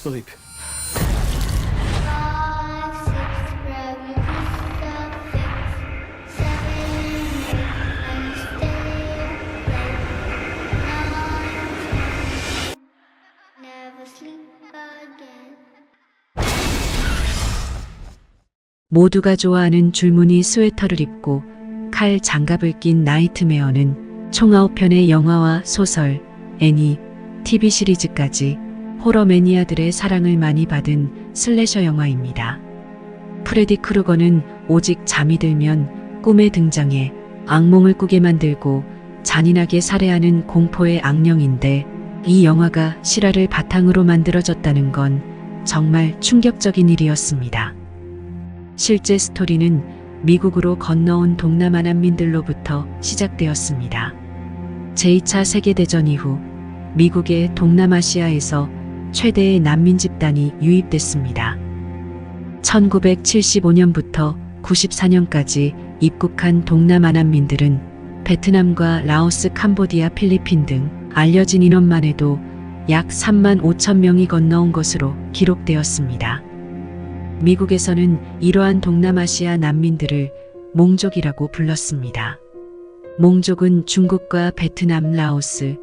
sleep. Five, six, grab your pieces of six, seven, eight, and stay up late. 9, 10, never sleep again. 모두가 좋아하는 줄무늬 스웨터를 입고 칼 장갑을 낀 나이트메어는 총 9편의 영화와 소설, 애니, TV 시리즈까지 호러 매니아들의 사랑을 많이 받은 슬래셔 영화입니다. 프레디 크루거는 오직 잠이 들면 꿈에 등장해 악몽을 꾸게 만들고 잔인하게 살해하는 공포의 악령인데, 이 영화가 실화를 바탕으로 만들어졌다는 건 정말 충격적인 일이었습니다. 실제 스토리는 미국으로 건너온 동남아 난민들로부터 시작되었습니다. 제2차 세계대전 이후 미국의 동남아시아에서 최대의 난민 집단이 유입됐습니다. 1975년부터 94년까지 입국한 동남아 난민들은 베트남과 라오스, 캄보디아, 필리핀 등 알려진 인원만 해도 약 3만 5천 명이 건너온 것으로 기록되었습니다. 미국에서는 이러한 동남아시아 난민들을 몽족이라고 불렀습니다. 몽족은 중국과 베트남, 라오스,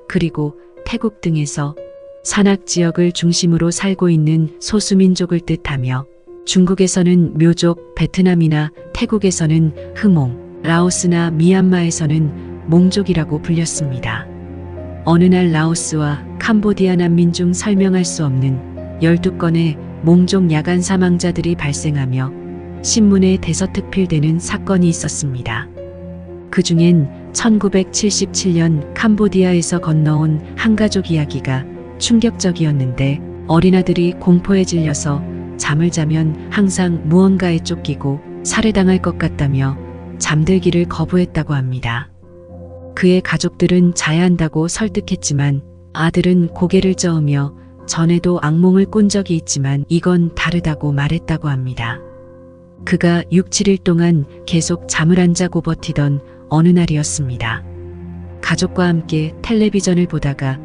그리고 태국 등에서 산악 지역을 중심으로 살고 있는 소수민족을 뜻하며, 중국에서는 묘족, 베트남이나 태국에서는 흐몽, 라오스나 미얀마에서는 몽족이라고 불렸습니다. 어느 날 라오스와 캄보디아 난민 중 설명할 수 없는 12건의 몽족 야간 사망자들이 발생하며 신문에 대서특필되는 사건이 있었습니다. 그 중엔 1977년 캄보디아에서 건너온 한 가족 이야기가 충격적이었는데, 어린아들이 공포에 질려서 잠을 자면 항상 무언가에 쫓기고 살해당할 것 같다며 잠들기를 거부했다고 합니다. 그의 가족들은 자야 한다고 설득했지만 아들은 고개를 저으며 전에도 악몽을 꾼 적이 있지만 이건 다르다고 말했다고 합니다. 그가 6, 7일 동안 계속 잠을 안 자고 버티던 어느 날이었습니다. 가족과 함께 텔레비전을 보다가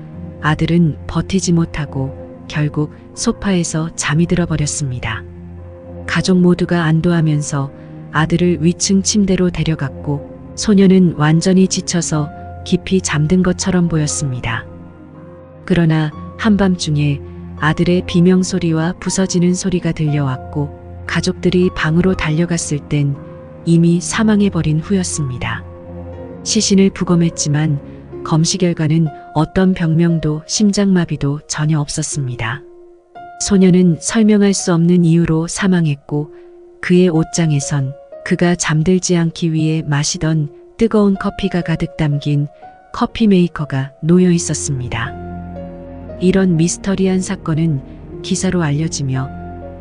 아들은 버티지 못하고 결국 소파에서 잠이 들어 버렸습니다. 가족 모두가 안도하면서 아들을 위층 침대로 데려갔고, 소녀는 완전히 지쳐서 깊이 잠든 것처럼 보였습니다. 그러나 한밤중에 아들의 비명소리와 부서지는 소리가 들려왔고, 가족들이 방으로 달려갔을 땐 이미 사망해버린 후였습니다. 시신을 부검했지만 검시 결과는 어떤 병명도 심장마비도 전혀 없었습니다. 소녀는 설명할 수 없는 이유로 사망했고, 그의 옷장에선 그가 잠들지 않기 위해 마시던 뜨거운 커피가 가득 담긴 커피 메이커가 놓여 있었습니다. 이런 미스터리한 사건은 기사로 알려지며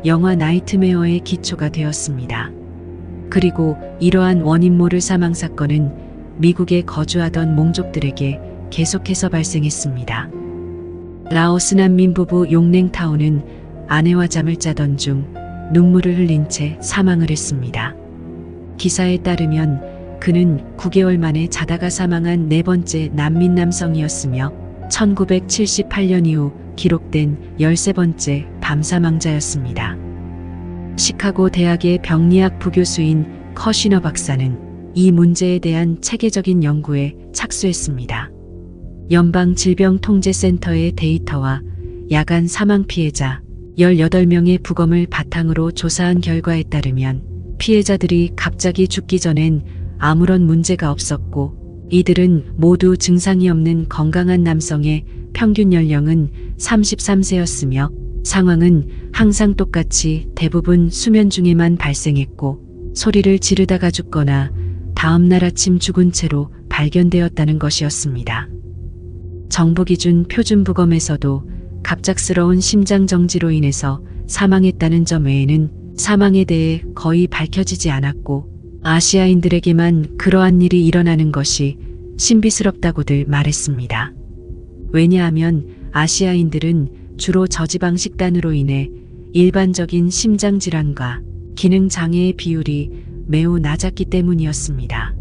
영화 나이트메어의 기초가 되었습니다. 그리고 이러한 원인 모를 사망 사건은 미국에 거주하던 몽족들에게 계속해서 발생했습니다. 라오스 난민 부부 용랭타오는 아내와 잠을 자던 중 눈물을 흘린 채 사망을 했습니다. 기사에 따르면 그는 9개월 만에 자다가 사망한 네 번째 난민 남성이었으며 1978년 이후 기록된 13번째 밤사망자였습니다. 시카고 대학의 병리학 부교수인 커시너 박사는 이 문제에 대한 체계적인 연구에 착수했습니다. 연방질병통제센터의 데이터와 야간 사망 피해자 18명의 부검을 바탕으로 조사한 결과에 따르면 피해자들이 갑자기 죽기 전엔 아무런 문제가 없었고, 이들은 모두 증상이 없는 건강한 남성의 평균 연령은 33세였으며 상황은 항상 똑같이 대부분 수면 중에만 발생했고, 소리를 지르다가 죽거나 다음날 아침 죽은 채로 발견되었다는 것이었습니다. 정부 기준 표준 부검에서도 갑작스러운 심장 정지로 인해서 사망했다는 점 외에는 사망에 대해 거의 밝혀지지 않았고, 아시아인들에게만 그러한 일이 일어나는 것이 신비스럽다고들 말했습니다. 왜냐하면 아시아인들은 주로 저지방 식단으로 인해 일반적인 심장질환과 기능장애의 비율이 매우 낮았기 때문이었습니다.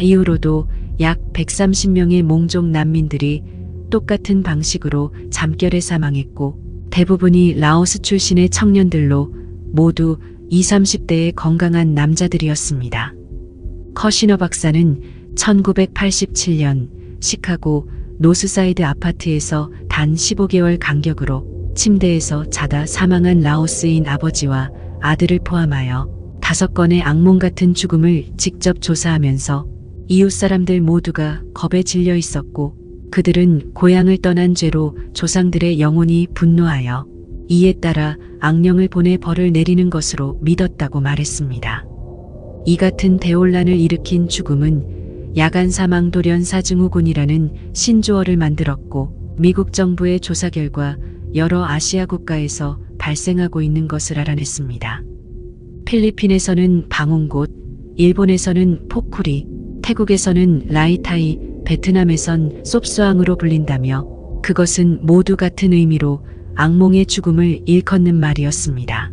이후로도 약 130명의 몽족 난민들이 똑같은 방식으로 잠결에 사망했고, 대부분이 라오스 출신의 청년들로 모두 20, 30대의 건강한 남자들이었습니다. 커시너 박사는 1987년 시카고 노스사이드 아파트에서 단 15개월 간격으로 침대에서 자다 사망한 라오스인 아버지와 아들을 포함하여 5건의 악몽 같은 죽음을 직접 조사하면서 이웃 사람들 모두가 겁에 질려 있었고 그들은 고향을 떠난 죄로 조상들의 영혼이 분노하여 이에 따라 악령을 보내 벌을 내리는 것으로 믿었다고 말했습니다. 이 같은 대혼란을 일으킨 죽음은 야간 사망 돌연 사증후군이라는 신조어를 만들었고 미국 정부의 조사 결과 여러 아시아 국가에서 발생하고 있는 것을 알아냈습니다. 필리핀에서는 방웅곳, 일본에서는 포쿠리, 태국에서는 라이타이, 베트남에선 솝수앙으로 불린다며 그것은 모두 같은 의미로 악몽의 죽음을 일컫는 말이었습니다.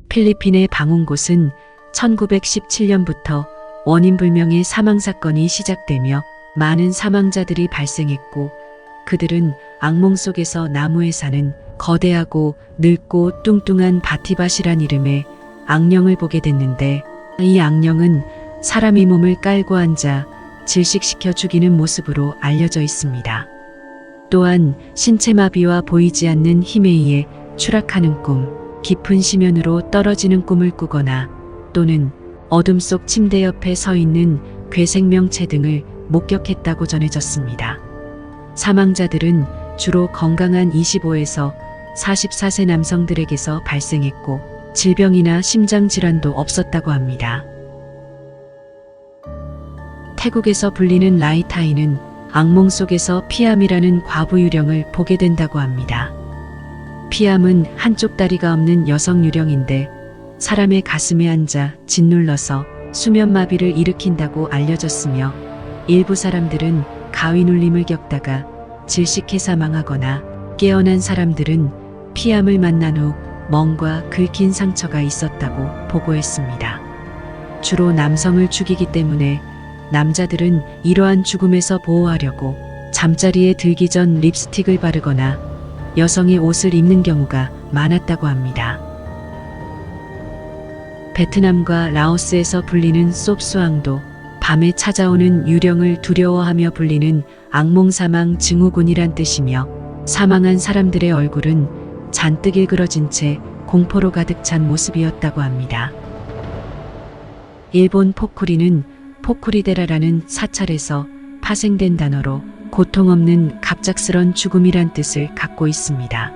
필리핀의 방웅곳은 1917년부터 원인불명의 사망사건이 시작되며 많은 사망자들이 발생했고 그들은 악몽 속에서 나무에 사는 거대하고 늙고 뚱뚱한 바티밭이란 이름의 악령을 보게 됐는데 이 악령은 사람의 몸을 깔고 앉아 질식시켜 죽이는 모습으로 알려져 있습니다. 또한 신체마비와 보이지 않는 힘에 의해 추락하는 꿈, 깊은 심연으로 떨어지는 꿈을 꾸거나 또는 어둠 속 침대 옆에 서 있는 괴생명체 등을 목격했다고 전해졌습니다. 사망자들은 주로 건강한 25에서 44세 남성들에게서 발생했고 질병이나 심장질환도 없었다고 합니다. 태국에서 불리는 라이타이는 악몽 속에서 피암이라는 과부 유령을 보게 된다고 합니다. 피암은 한쪽 다리가 없는 여성 유령인데 사람의 가슴에 앉아 짓눌러서 수면마비를 일으킨다고 알려졌으며 일부 사람들은 가위 눌림을 겪다가 질식해 사망하거나 깨어난 사람들은 피암을 만난 후 멍과 긁힌 상처가 있었다고 보고했습니다. 주로 남성을 죽이기 때문에 남자들은 이러한 죽음에서 보호하려고 잠자리에 들기 전 립스틱을 바르거나 여성의 옷을 입는 경우가 많았다고 합니다. 베트남과 라오스에서 불리는 솝수앙도 밤에 찾아오는 유령을 두려워하며 불리는 악몽사망 증후군이란 뜻이며 사망한 사람들의 얼굴은 잔뜩 일그러진 채 공포로 가득 찬 모습이었다고 합니다. 일본 포쿠리는 포쿠리데라라는 사찰에서 파생된 단어로 고통 없는 갑작스런 죽음이란 뜻을 갖고 있습니다.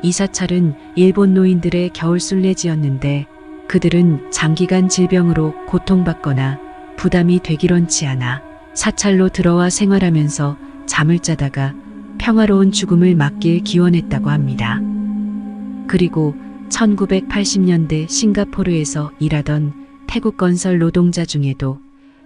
이 사찰은 일본 노인들의 겨울 순례지였는데 그들은 장기간 질병으로 고통받거나 부담이 되기런치 않아 사찰로 들어와 생활하면서 잠을 자다가 평화로운 죽음을 맞길 기원했다고 합니다. 그리고 1980년대 싱가포르에서 일하던 태국 건설 노동자 중에도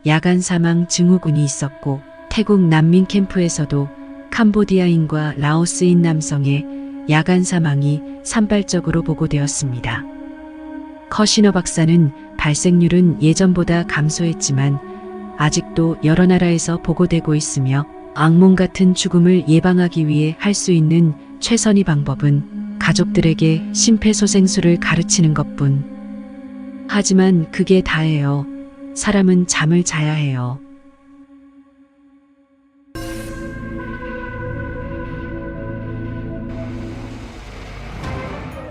야간 사망 증후군이 있었고 태국 난민 캠프에서도 캄보디아인과 라오스인 남성의 야간 사망이 산발적으로 보고되었습니다. 커시너 박사는 발생률은 예전보다 감소했지만 아직도 여러 나라에서 보고되고 있으며 악몽 같은 죽음을 예방하기 위해 할 수 있는 최선의 방법은 가족들에게 심폐소생술을 가르치는 것뿐. 하지만 그게 다예요. 사람은 잠을 자야 해요.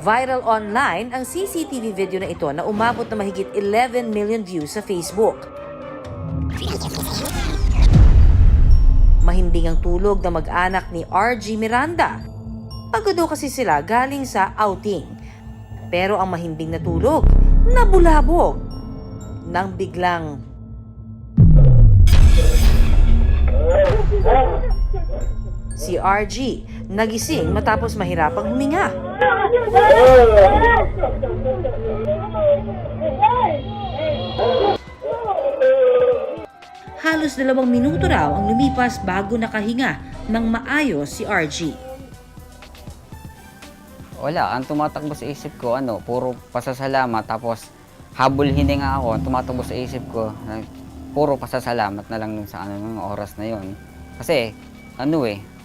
Viral online ang CCTV video na ito na umabot na mahigit 11 million views sa Facebook. Mahimbing ang tulog ng mag-anak ni RG Miranda. Pagod daw kasi sila galing sa outing. Pero ang mahimbing na tulog, nabulabog. Nang biglang si RG nagising matapos mahirapang huminga. Halos 2 minuto raw ang lumipas bago nakahinga ng maayos si RG. Wala, ang tumatakbo sa isip ko, puro pasasalamat, tapos habol hininga ako, ang tumatakbo sa isip ko, puro pasasalamat na lang nun sa ng oras na yon. Kasi,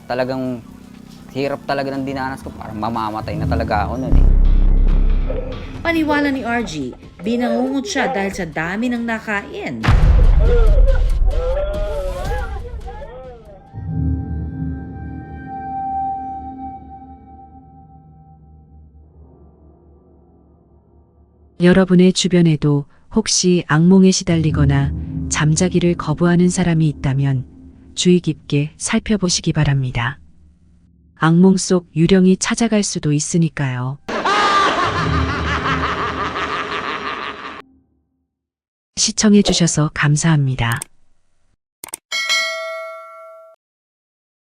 talagang hirap talaga ng dinanas ko. Parang mamamatay na talaga ako nun eh. Paniwala ni RG, binangungot siya dahil sa dami ng nakain. 여러분의 주변에도 혹시 악몽에 시달리거나 잠자기를 거부하는 사람이 있다면 주의 깊게 살펴보시기 바랍니다. 악몽 속 유령이 찾아갈 수도 있으니까요. 시청해주셔서 감사합니다.